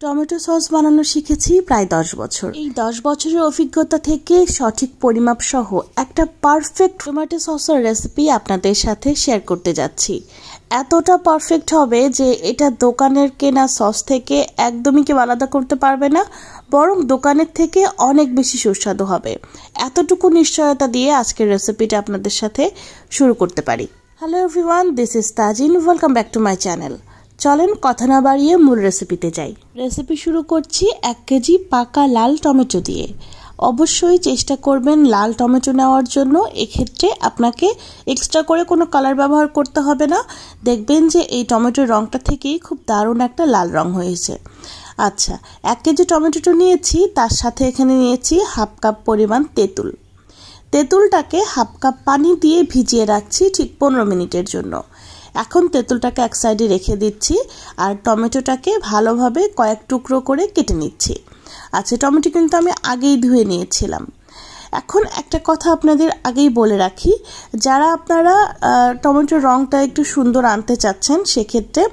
Tomato sauce বানানো শিখেছি প্রায় 10 বছর। এই 10 বছরের অভিজ্ঞতা থেকে সঠিক পরিমাপ সহ একটা পারফেক্ট টমেটো সসের রেসিপি আপনাদের সাথে শেয়ার করতে যাচ্ছি। এতটা পারফেক্ট হবে যে এটা দোকানের কেনা সস থেকে একদমই কেউ আলাদা করতে পারবে না, বরং দোকানের থেকে অনেক বেশি সুস্বাদু হবে। এতটুকু নিশ্চয়তা দিয়ে আজকের রেসিপিটা আপনাদের সাথে শুরু করতে পারি। Hello everyone, this is Tajin, welcome back to my channel. চলেন কথা না বাড়িয়ে মূল রেসিপিতে যাই। রেসিপি শুরু করছি 1 কেজি পাকা লাল টমেটো দিয়ে। অবশ্যই চেষ্টা করবেন লাল টমেটো নেওয়ার জন্য। এক্ষেত্রে আপনাকে এক্সট্রা করে কোনো কালার ব্যবহার করতে হবে না। দেখবেন যে এই টমেটোর রঙটা থেকেই খুব দারুণ একটা লাল রং হয়েছে। আচ্ছা, 1 কেজি টমেটোটা নিয়েছি, তার সাথে এখানে নিয়েছি হাফ কাপ পরিমাণ তেঁতুল। তেঁতুলটাকে হাফ কাপ পানি দিয়ে ভিজিয়ে রাখছি ঠিক 15 মিনিটের জন্য। এখন তেঁতুলটাকে এক সাইডে রেখে দিচ্ছি আর টমেটোটাকে ভালোভাবে কয়েক টুকরো করে কেটে নিচ্ছি। আচ্ছা, টমেটো কিন্তু আমি আগেই ধুয়ে নিয়েছিলাম। এখন একটা কথা আপনাদের আগেই বলে রাখি, যারা আপনারা টমেটোর রঙটা একটু সুন্দর আনতে চাচ্ছেন, সেক্ষেত্রে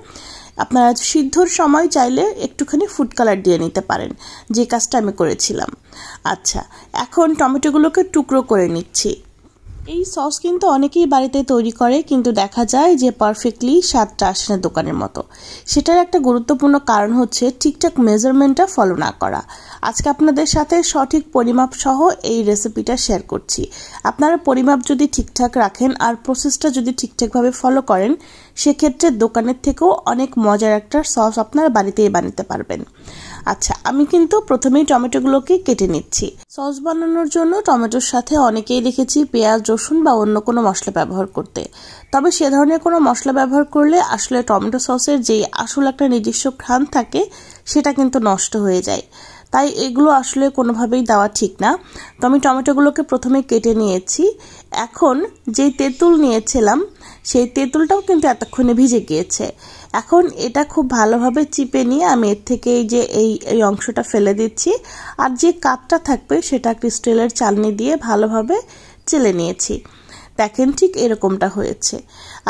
আপনারা সিদ্ধর সময় চাইলে একটুখানি ফুড কালার দিয়ে নিতে পারেন, যে কাজটা আমি করেছিলাম। আচ্ছা, এখন টমেটোগুলোকে টুকরো করে নিচ্ছি। এই সস কিন্তু অনেকেই বাড়িতে তৈরি করে, কিন্তু দেখা যায় যে পারফেক্টলি স্বাদটা আসে না দোকানের মতো। সেটার একটা গুরুত্বপূর্ণ কারণ হচ্ছে ঠিকঠাক মেজারমেন্টটা ফলো না করা। আজকে আপনাদের সাথে সঠিক পরিমাপ সহ এই রেসিপিটা শেয়ার করছি। আপনারা পরিমাপ যদি ঠিকঠাক রাখেন আর প্রসেসটা যদি ঠিকঠাকভাবে ফলো করেন, সেক্ষেত্রে দোকানের থেকেও অনেক মজার একটা সস আপনারা বাড়িতেই বানাতে পারবেন। আচ্ছা, আমি কিন্তু প্রথমেই টমেটোগুলোকে কেটে নিচ্ছি। সস বানানোর জন্য টমেটোর সাথে অনেকেই দেখেছি পেঁয়াজ, রসুন বা অন্য কোনো মশলা ব্যবহার করতে। তবে সে ধরনের কোনো মশলা ব্যবহার করলে আসলে টমেটো সসের যেই আসল একটা নিজস্ব ঘ্রাণ থাকে, সেটা কিন্তু নষ্ট হয়ে যায়। তাই এগুলো আসলে কোনোভাবেই দেওয়া ঠিক না। তো আমি টমেটোগুলোকে প্রথমে কেটে নিয়েছি। এখন যেই তেঁতুল নিয়েছিলাম, সেই তেঁতুলটাও কিন্তু এতক্ষণে ভিজে গিয়েছে। এখন এটা খুব ভালোভাবে চিপে নিয়ে আমি এর থেকে এই অংশটা ফেলে দিচ্ছি, আর যে কাপটা থাকবে সেটা স্টিলের চালনি দিয়ে ভালোভাবে চেলে নিয়েছি। দেখেন ঠিক এরকমটা হয়েছে।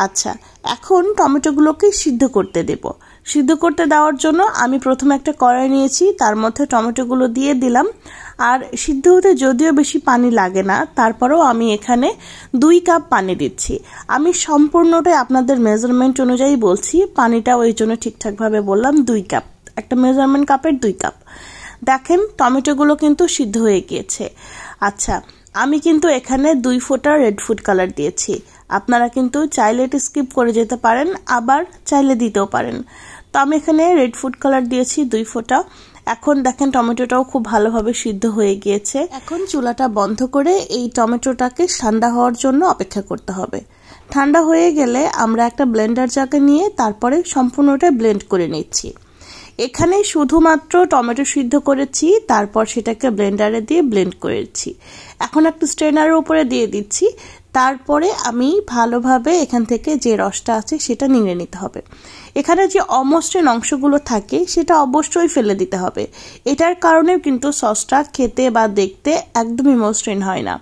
আচ্ছা, এখন টমেটোগুলোকে সিদ্ধ করতে দেব। সিদ্ধ করতে দেওয়ার জন্য আমি প্রথমে একটা কড়াই নিয়েছি, তার মধ্যে টমেটোগুলো দিয়ে দিলাম। আর সিদ্ধ হতে যদিও বেশি পানি লাগে না, তারপরেও আমি এখানে 2 কাপ পানি দিচ্ছি। আমি সম্পূর্ণটাই আপনাদের মেজারমেন্ট অনুযায়ী বলছি, পানিটা ওই জন্য ঠিকঠাকভাবে বললাম 2 কাপ, একটা মেজারমেন্ট কাপের 2 কাপ। দেখেন টমেটোগুলো কিন্তু সিদ্ধ হয়ে গিয়েছে। আচ্ছা, আমি কিন্তু এখানে 2 ফোঁটা রেড ফুড কালার দিয়েছি। আপনারা কিন্তু চাইলে এটা স্কিপ করে যেতে পারেন, আবার চাইলে দিতেও পারেন। তো আমি এখানে রেড ফুড কালার দিয়েছি 2 ফোঁটা। এখন দেখেন টমেটোটাও খুব ভালোভাবে সিদ্ধ হয়ে গিয়েছে। এখন চুলাটা বন্ধ করে এই টমেটোটাকে ঠান্ডা হওয়ার জন্য অপেক্ষা করতে হবে। ঠান্ডা হয়ে গেলে আমরা একটা ব্লেন্ডার জারে নিয়ে তারপরে সম্পূর্ণটা ব্লেন্ড করে নিচ্ছি। এখানে শুধুমাত্র টমেটো সিদ্ধ করেছি, তারপর সেটাকে ব্লেন্ডারে দিয়ে ব্লেন্ড করেছি। এখন একটা স্ট্রেনারের উপরে দিয়ে দিচ্ছি। তারপরে আমি ভালোভাবে এখান থেকে যে রসটা আছে সেটা নিংড়ে নিতে হবে। এখানে যে অমসৃণ অংশগুলো থাকে সেটা অবশ্যই ফেলে দিতে হবে। এটার কারণে কিন্তু সসটা খেতে বা দেখতে একদমই মসৃণ হয় না।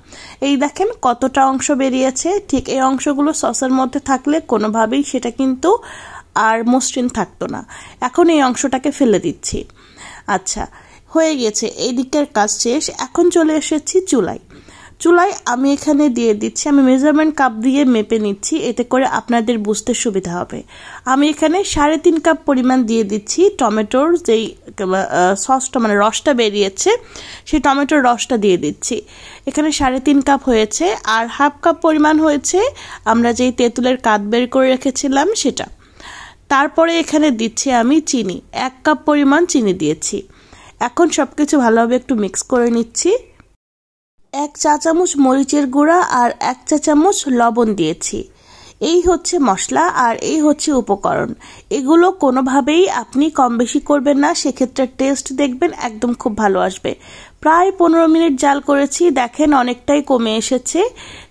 এই দেখেন কতটা অংশ বেরিয়েছে। ঠিক এই অংশগুলো সসের মধ্যে থাকলে কোনোভাবেই সেটা কিন্তু আর মসৃণ থাকতো না। এখন এই অংশটাকে ফেলে দিচ্ছি। আচ্ছা, হয়ে গেছে, এই দিকের কাজ শেষ। এখন চলে এসেছি চুলায়। আমি এখানে দিয়ে দিচ্ছি, আমি মেজারমেন্ট কাপ দিয়ে মেপে নিচ্ছি, এতে করে আপনাদের বুঝতে সুবিধা হবে। আমি এখানে 3.5 কাপ পরিমাণ দিয়ে দিচ্ছি টমেটোর যেই সসটা মানে রসটা বেরিয়েছে, সেই টমেটোর রসটা দিয়ে দিচ্ছি। এখানে 3.5 কাপ হয়েছে, আর হাফ কাপ পরিমাণ হয়েছে আমরা যেই তেঁতুলের কাঠ বের করে রেখেছিলাম সেটা। তারপরে এখানে দিচ্ছি আমি চিনি, 1 কাপ পরিমাণ চিনি দিয়েছি। এখন সবকিছু ভালোভাবে একটু মিক্স করে নিচ্ছি। 1 চা চামচ মরিচের গুঁড়া আর 1 চা চামচ লবণ দিয়েছি। এই হচ্ছে মশলা আর এই হচ্ছে উপকরণ। এগুলো কোনোভাবেই আপনি কম বেশি করবেন না, সেক্ষেত্রে টেস্ট দেখবেন একদম খুব ভালো আসবে। প্রায় 15 মিনিট জাল করেছি, দেখেন অনেকটাই কমে এসেছে।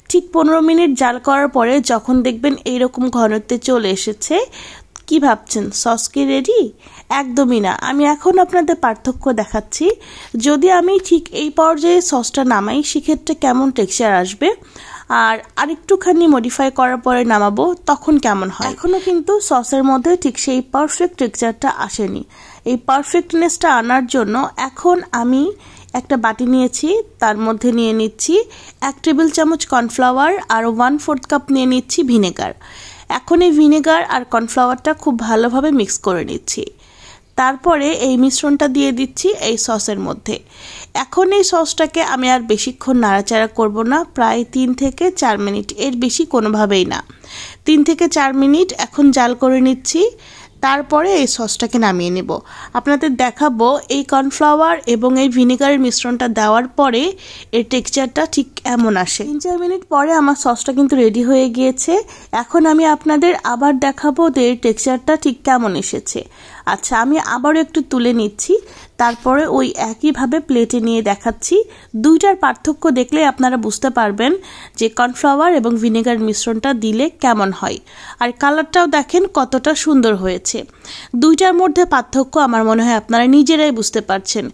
ঠিক 15 মিনিট জাল করার পরে যখন দেখবেন এইরকম ঘনত্বে চলে এসেছে, কি ভাবছেন সস কি রেডি? একদমই না। আমি এখন আপনাদের পার্থক্য দেখাচ্ছি। যদি আমি ঠিক এই পর্যায়ে সসটা নামাই, সেক্ষেত্রে কেমন টেক্সচার আসবে, আর আরেকটুখানি মডিফাই করার পরে নামাবো তখন কেমন হয়। এখনো কিন্তু সসের মধ্যে ঠিক সেই পারফেক্ট টেক্সচারটা আসেনি। এই পারফেক্টনেসটা আনার জন্য এখন আমি একটা বাটি নিয়েছি, তার মধ্যে নিয়ে নিচ্ছি 1 টেবিল চামচ কর্নফ্লাওয়ার আর 1/4 কাপ নিয়ে নিচ্ছি ভিনেগার। এখন এই ভিনেগার আর কর্নফ্লাওয়ারটা খুব ভালোভাবে মিক্স করে নিচ্ছি। তারপরে এই মিশ্রণটা দিয়ে দিচ্ছি এই সসের মধ্যে। এখন এই সসটাকে আমি আর বেশিক্ষণ নাড়াচাড়া করব না, প্রায় 3 থেকে 4 মিনিট, এর বেশি কোনোভাবেই না। 3 থেকে 4 মিনিট এখন জাল করে নিচ্ছি। তারপরে এই সসটাকে নামিয়ে নেব। আপনাদের দেখাবো এই কর্নফ্লাওয়ার এবং এই ভিনেগারের মিশ্রণটা দেওয়ার পরে এর টেক্সচারটা ঠিক এমন আসে। 3-4 মিনিট পরে আমার সসটা কিন্তু রেডি হয়ে গিয়েছে। এখন আমি আপনাদের আবার দেখাবো যে এর টেক্সচারটা ঠিক কেমন এসেছে। আচ্ছা, আমি আবারও একটু তুলে নিচ্ছি, তারপরে ওই একইভাবে প্লেটে নিয়ে দেখাচ্ছি। দুইটার পার্থক্য দেখলে আপনারা বুঝতে পারবেন যে কর্নফ্লাওয়ার এবং ভিনেগার মিশ্রণটা দিলে কেমন হয়। আর কালারটাও দেখেন কতটা সুন্দর হয়েছে। দুইটার মধ্যে পার্থক্য আমার মনে হয় আপনারা নিজেরাই বুঝতে পারছেন।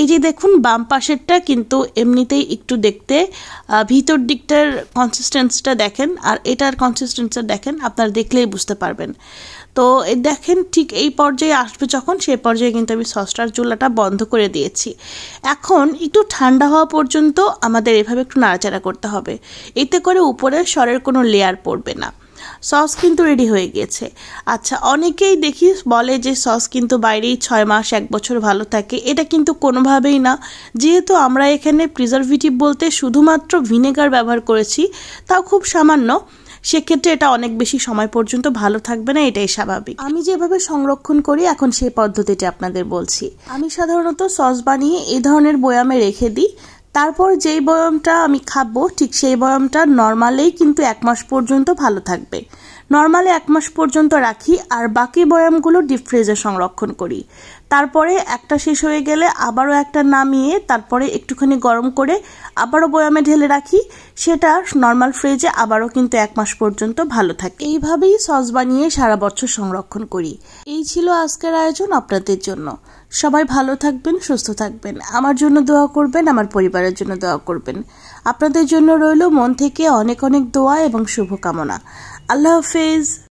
এই যে দেখুন, বাম পাশেরটা কিন্তু এমনিতেই একটু দেখতে, ভিতর দিকটার কনসিস্টেন্সিটা দেখেন আর এটার কনসিস্টেন্সিটা দেখেন, আপনারা দেখলেই বুঝতে পারবেন। তো দেখেন ঠিক এই পর্যায়ে আসবে যখন, সেই পর্যায়ে কিন্তু আমি সসটার চুলাটা বন্ধ করে দিয়েছি। এখন একটু ঠান্ডা হওয়া পর্যন্ত আমাদের এভাবে একটু নাড়াচাড়া করতে হবে, এতে করে উপরে সরের কোনো লেয়ার পড়বে না। সস কিন্তু রেডি হয়ে গিয়েছে। আচ্ছা, অনেকেই দেখি বলে যে সস কিন্তু বাইরেই 6 মাস 1 বছর ভালো থাকে। এটা কিন্তু কোনোভাবেই না। যেহেতু আমরা এখানে প্রিজারভেটিভ বলতে শুধুমাত্র ভিনেগার ব্যবহার করেছি, তাও খুব সামান্য, সেক্ষেত্রে এটা অনেক বেশি সময় পর্যন্ত ভালো থাকবে না, এটাই স্বাভাবিক। আমি যেভাবে সংরক্ষণ করি এখন সেই পদ্ধতিটি আপনাদের বলছি। আমি সাধারণত সস বানিয়ে এই ধরনের বয়ামে রেখে দিই। তারপর যেই বয়ামটা আমি খাবো ঠিক সেই বয়ামটা নর্মালেই কিন্তু 1 মাস পর্যন্ত ভালো থাকবে। নর্মালে 1 মাস পর্যন্ত রাখি আর বাকি বয়ামগুলো ডিপ ফ্রিজে সংরক্ষণ করি। তারপরে একটা শেষ হয়ে গেলে আবারও একটা নামিয়ে তারপরে একটুখানি গরম করে আবারও বয়ামে ঢেলে রাখি, সেটা নর্মাল ফ্রিজে আবারও কিন্তু 1 মাস পর্যন্ত ভালো থাকে। এইভাবেই সস বানিয়ে সারা বছর সংরক্ষণ করি। এই ছিল আজকের আয়োজন আপনাদের জন্য। সবাই ভালো থাকবেন, সুস্থ থাকবেন, আমার জন্য দোয়া করবেন, আমার পরিবারের জন্য দোয়া করবেন। আপনাদের জন্য রইল মন থেকে অনেক অনেক দোয়া এবং শুভকামনা। আল্লাহ হাফেজ।